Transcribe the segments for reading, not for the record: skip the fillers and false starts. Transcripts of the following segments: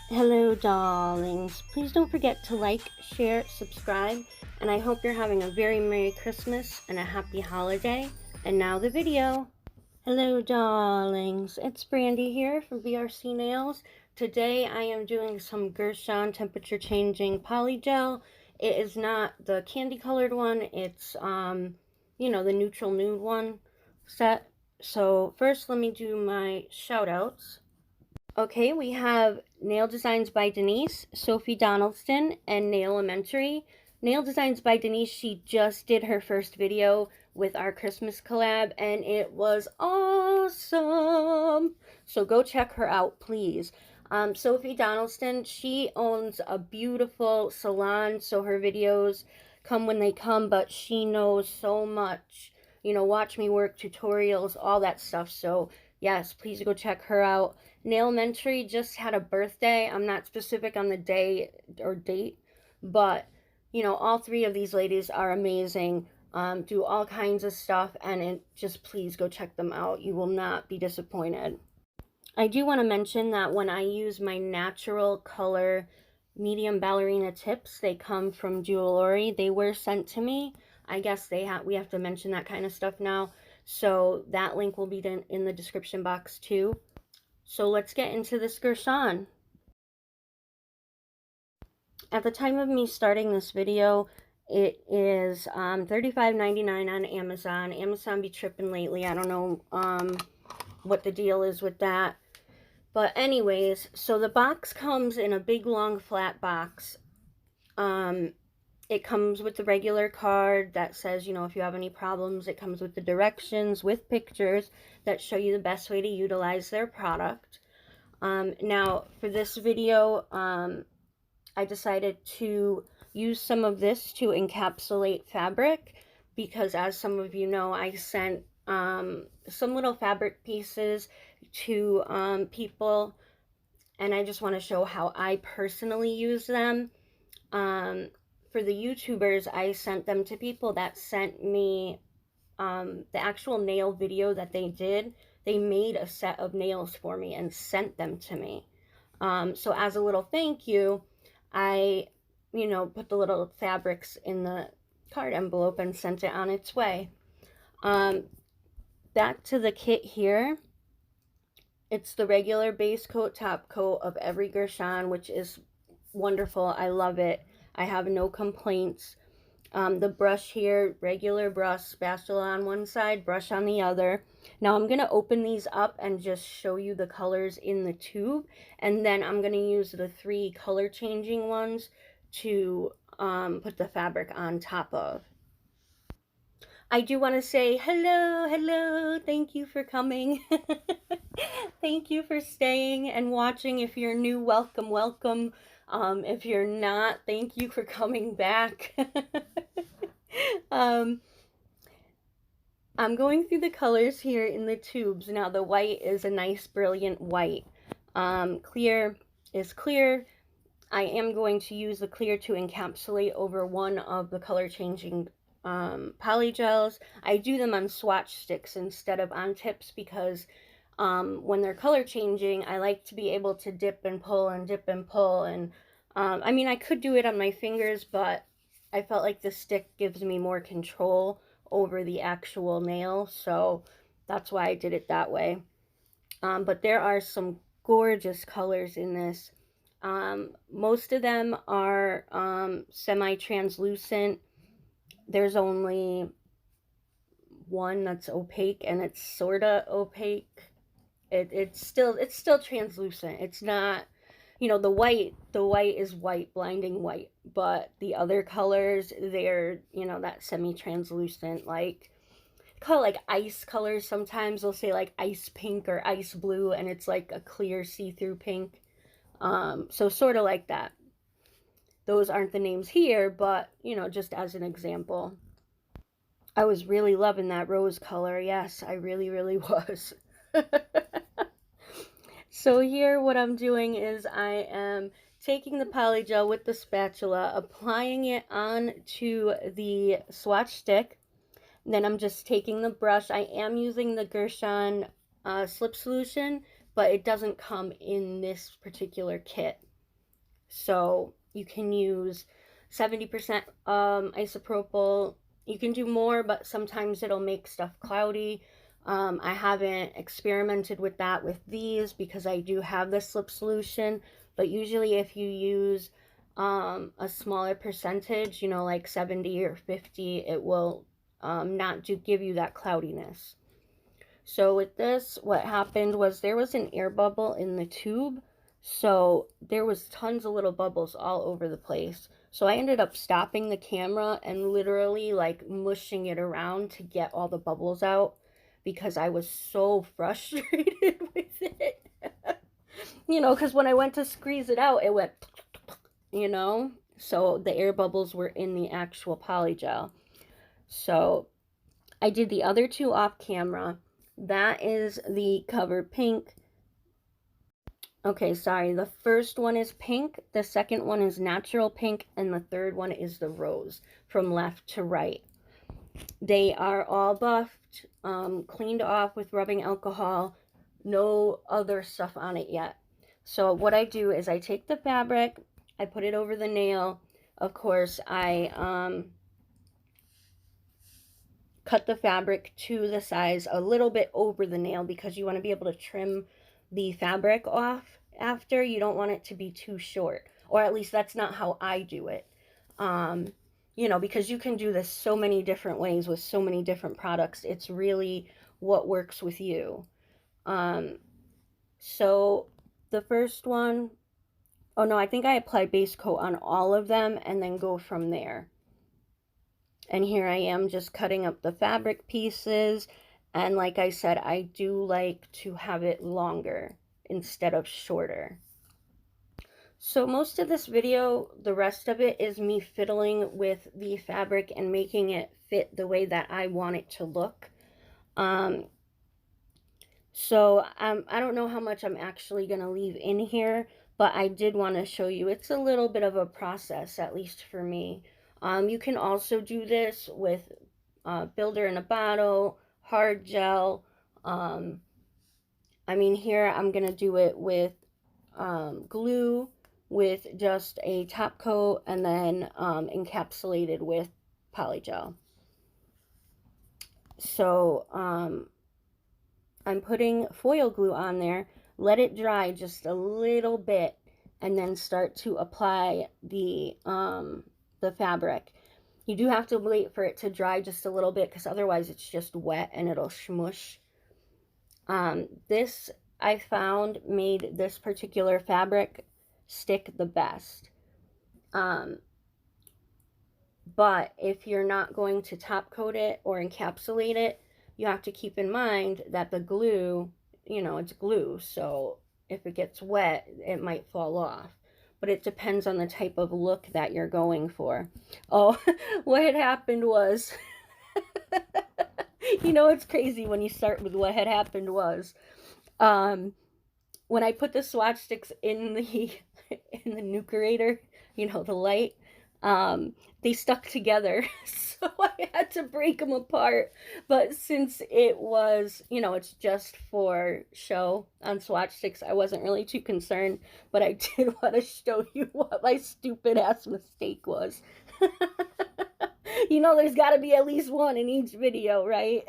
Hello, darlings. Please don't forget to like, share, subscribe, and I hope you're having a very Merry Christmas and a Happy Holiday. And now the video. Hello, darlings. It's Brandy here from brcnails. Today I am doing some Gershion temperature changing poly gel. It is not the candy colored one. It's the neutral nude one set. So first let me do my shout outs. Okay, we have Nail Designs by Denise, Sophie Donaldson, and Nailementary. Nail Designs by Denise, she just did her first video with our Christmas collab, and it was awesome. So go check her out, please. Sophie Donaldson, she owns a beautiful salon, so her videos come when they come, but she knows so much. Watch me work, tutorials, all that stuff. So yes, please go check her out. Nailementary just had a birthday. I'm not specific on the day or date, but all three of these ladies are amazing. Do all kinds of stuff, and just please go check them out. You will not be disappointed. I do want to mention that when I use my natural color medium ballerina tips, they come from Jewelry. They were sent to me. I guess we have to mention that kind of stuff now. So that link will be in the description box too. So let's get into this Gershion. At the time of me starting this video, it is $35.99 on Amazon. Amazon be tripping lately. I don't know what the deal is with that. But anyways, so the box comes in a big long flat box. It comes with the regular card that says, if you have any problems. It comes with the directions with pictures that show you the best way to utilize their product. Now, for this video, I decided to use some of this to encapsulate fabric because, as some of you know, I sent some little fabric pieces to people, and I just want to show how I personally use them. For the YouTubers, I sent them to people that sent me the actual nail video that they did. They made a set of nails for me and sent them to me. So as a little thank you, I, put the little fabrics in the card envelope and sent it on its way. Back to the kit here. It's the regular base coat, top coat of every Gershion, which is wonderful. I love it. I have no complaints. The brush here, regular brush, spatula on one side, brush on the other. Now I'm going to open these up and just show you the colors in the tube, and then I'm going to use the 3 color changing ones to put the fabric on top of. I do want to say hello, thank you for coming. Thank you for staying and watching. If you're new, welcome. If you're not, thank you for coming back. I'm going through the colors here in the tubes. Now the white is a nice brilliant white. Clear is clear. I am going to use the clear to encapsulate over one of the color changing polygels. I do them on swatch sticks instead of on tips because when they're color changing, I like to be able to dip and pull and dip and pull. And I mean, I could do it on my fingers, but I felt like the stick gives me more control over the actual nail, so that's why I did it that way. But there are some gorgeous colors in this. Most of them are semi-translucent. There's only one that's opaque, and it's sorta opaque. It's still translucent. It's not, the white is white, blinding white, but the other colors, they're, that semi-translucent, like, call it like ice colors. Sometimes they'll say like ice pink or ice blue, and it's like a clear see-through pink. So sort of like that. Those aren't the names here, but, just as an example. I was really loving that rose color. Yes, I really was. So here what I'm doing is I am taking the polygel with the spatula, applying it onto the swatch stick. Then I'm just taking the brush. I am using the Gershion slip solution, but it doesn't come in this particular kit. So you can use 70% isopropyl. You can do more, but sometimes it'll make stuff cloudy. I haven't experimented with that with these because I do have the slip solution, but usually if you use a smaller percentage, you know, like 70 or 50, it will not give you that cloudiness. So with this, what happened was there was an air bubble in the tube, so there was tons of little bubbles all over the place. So I ended up stopping the camera and literally like mushing it around to get all the bubbles out because I was so frustrated with it. You know, because when I went to squeeze it out, it went, you know, so the air bubbles were in the actual polygel. So I did the other two off camera. That is the cover pink. Okay, sorry. The first one is pink, the second one is natural pink, and the third one is the rose from left to right. They are all buffed, cleaned off with rubbing alcohol, no other stuff on it yet. So what I do is I take the fabric, I put it over the nail. Of course, I cut the fabric to the size a little bit over the nail because you want to be able to trim the fabric off after. You don't want it to be too short, or at least that's not how I do it. You know, because you can do this so many different ways with so many different products. It's really what works with you. So the first one, oh no, I think I apply base coat on all of them and then go from there. And here I am just cutting up the fabric pieces. And like I said, I do like to have it longer instead of shorter. So most of this video, the rest of it is me fiddling with the fabric and making it fit the way that I want it to look. So I don't know how much I'm actually going to leave in here, but I did want to show you. It's a little bit of a process, at least for me. You can also do this with builder in a bottle, hard gel. I mean, here I'm going to do it with glue, with just a top coat, and then encapsulated with polygel. So I'm putting foil glue on there, let it dry just a little bit, and then start to apply the fabric. You do have to wait for it to dry just a little bit because otherwise it's just wet and it'll smush. This I found made this particular fabric stick the best. But if you're not going to top coat it or encapsulate it, you have to keep in mind that the glue, you know, it's glue, so if it gets wet, it might fall off. But it depends on the type of look that you're going for. Oh, what had happened was, you know, it's crazy when you start with what had happened was, when I put the swatch sticks in the nucleator, you know, the light, they stuck together, so I had to break them apart. But since it was, you know, it's just for show on swatch sticks, I wasn't really too concerned, but I did want to show you what my stupid ass mistake was. You know, there's got to be at least one in each video, right?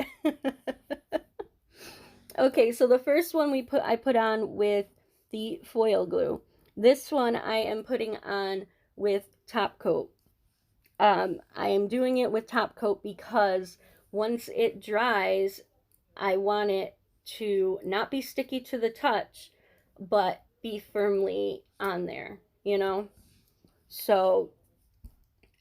Okay, so the first one I put on with the foil glue. This one I am putting on with top coat. I am doing it with top coat because once it dries, I want it to not be sticky to the touch, but be firmly on there, you know? So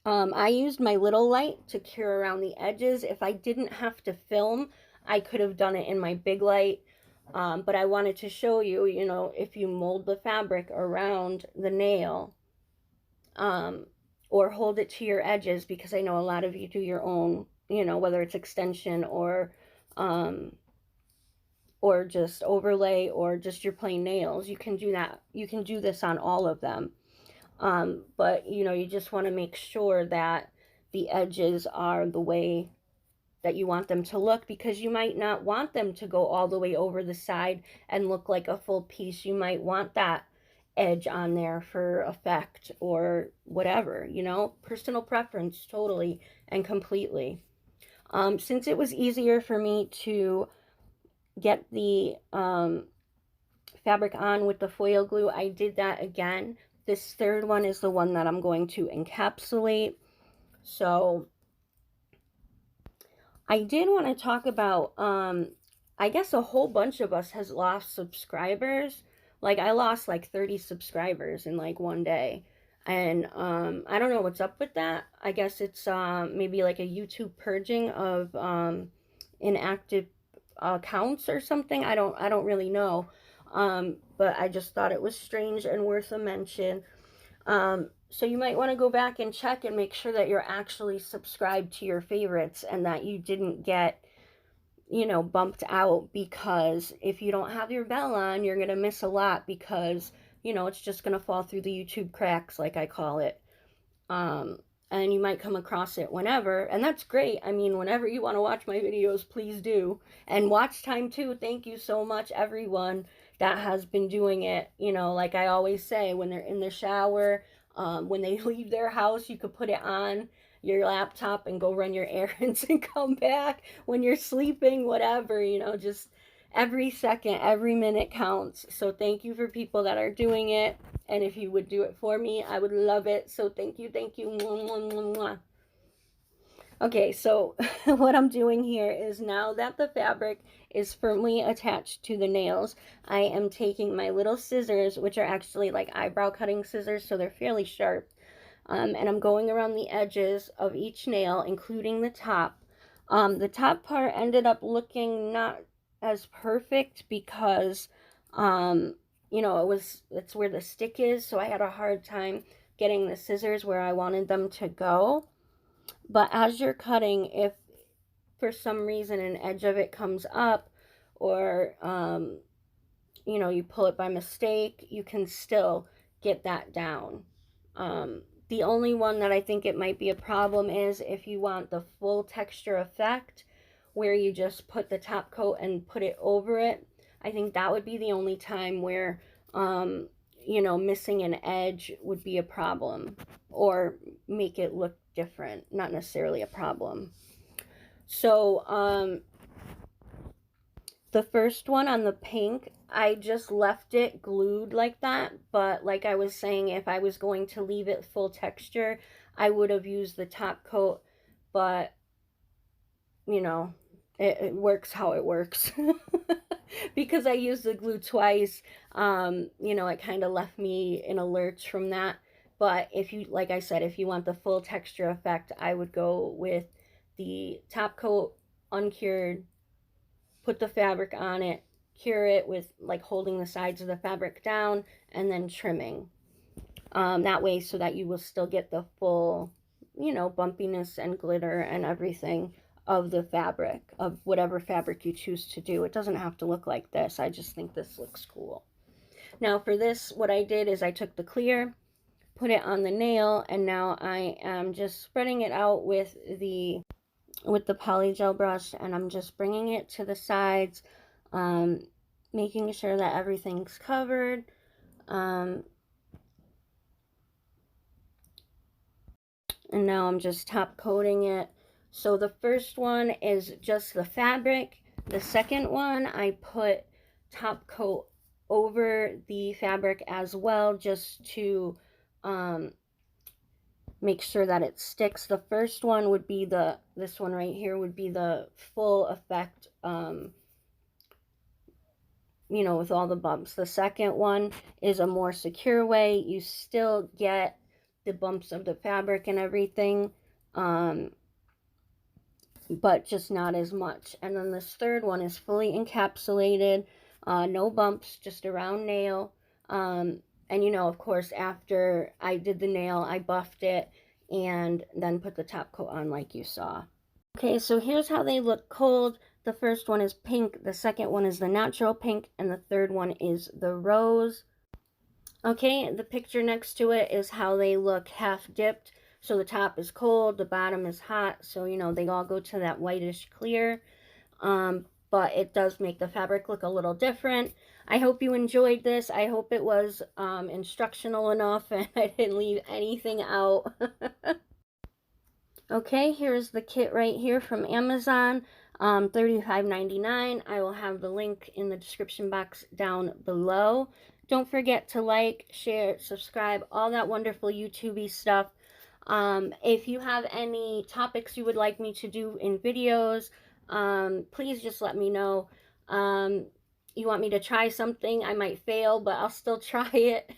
I used my little light to cure around the edges. If I didn't have to film, I could have done it in my big light. But I wanted to show you, you know, if you mold the fabric around the nail, or hold it to your edges, because I know a lot of you do your own, you know, whether it's extension or just overlay or just your plain nails. You can do that. You can do this on all of them. But, you know, you just want to make sure that the edges are the way that you want them to look, because you might not want them to go all the way over the side and look like a full piece. You might want that edge on there for effect or whatever, you know, personal preference totally and completely. Since it was easier for me to get the fabric on with the foil glue, I did that again. This third one is the one that I'm going to encapsulate. So I did want to talk about, I guess a whole bunch of us has lost subscribers. Like I lost like 30 subscribers in like one day. And I don't know what's up with that. I guess it's maybe like a YouTube purging of inactive accounts or something. I don't really know. But I just thought it was strange and worth a mention. So you might want to go back and check and make sure that you're actually subscribed to your favorites and that you didn't get, you know, bumped out, because if you don't have your bell on, you're going to miss a lot because, you know, it's just going to fall through the YouTube cracks, like I call it. And you might come across it whenever, and that's great. I mean, whenever you want to watch my videos, please do. And watch time too. Thank you so much, everyone that has been doing it. You know, like I always say, when they're in the shower, when they leave their house, you could put it on your laptop and go run your errands and come back when you're sleeping, whatever, you know, just every second, every minute counts. So thank you for people that are doing it. And if you would do it for me, I would love it. So thank you, thank you. Mwah, mwah, mwah, mwah. Okay, so what I'm doing here is, now that the fabric is firmly attached to the nails, I am taking my little scissors, which are actually like eyebrow cutting scissors, so they're fairly sharp. And I'm going around the edges of each nail, including the top. The top part ended up looking not as perfect because, you know, it's where the stick is, so I had a hard time getting the scissors where I wanted them to go. But as you're cutting, if for some reason an edge of it comes up, or you know, you pull it by mistake, you can still get that down. The only one that I think it might be a problem is if you want the full texture effect, where you just put the top coat and put it over it. I think that would be the only time where, you know, missing an edge would be a problem, or make it look different, not necessarily a problem. So, the first one on the pink, I just left it glued like that, but like I was saying, if I was going to leave it full texture, I would have used the top coat, but, you know, it works how it works. Because I used the glue twice, you know, it kind of left me in a lurch from that. But if you, like I said, if you want the full texture effect, I would go with the top coat uncured, put the fabric on it, cure it with like holding the sides of the fabric down, and then trimming. That way, so that you will still get the full, you know, bumpiness and glitter and everything of the fabric, of whatever fabric you choose to do. It doesn't have to look like this. I just think this looks cool. Now for this, what I did is I took the clear, put it on the nail, and now I am just spreading it out with the polygel brush, and I'm just bringing it to the sides, making sure that everything's covered. And now I'm just top coating it. So the first one is just the fabric. The second one, I put top coat over the fabric as well, just to make sure that it sticks. The first one would be this one right here would be the full effect, you know, with all the bumps. The second one is a more secure way. You still get the bumps of the fabric and everything, but just not as much. And then this third one is fully encapsulated, no bumps, just a round nail. And you know, of course, after I did the nail, I buffed it and then put the top coat on like you saw. Okay, so here's how they look cold. The first one is pink, the second one is the natural pink, and the third one is the rose. Okay, the picture next to it is how they look half dipped. So the top is cold, the bottom is hot, so you know, they all go to that whitish clear. But but it does make the fabric look a little different. I hope you enjoyed this. I hope it was instructional enough and I didn't leave anything out. Okay, here's the kit right here from Amazon, $35.99. I will have the link in the description box down below. Don't forget to like, share, subscribe, all that wonderful YouTube-y stuff. If you have any topics you would like me to do in videos, please just let me know. You want me to try something, I might fail, but I'll still try it.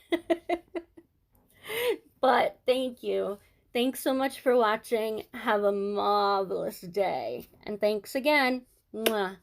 But thank you. Thanks so much for watching. Have a marvelous day. And thanks again. Mwah.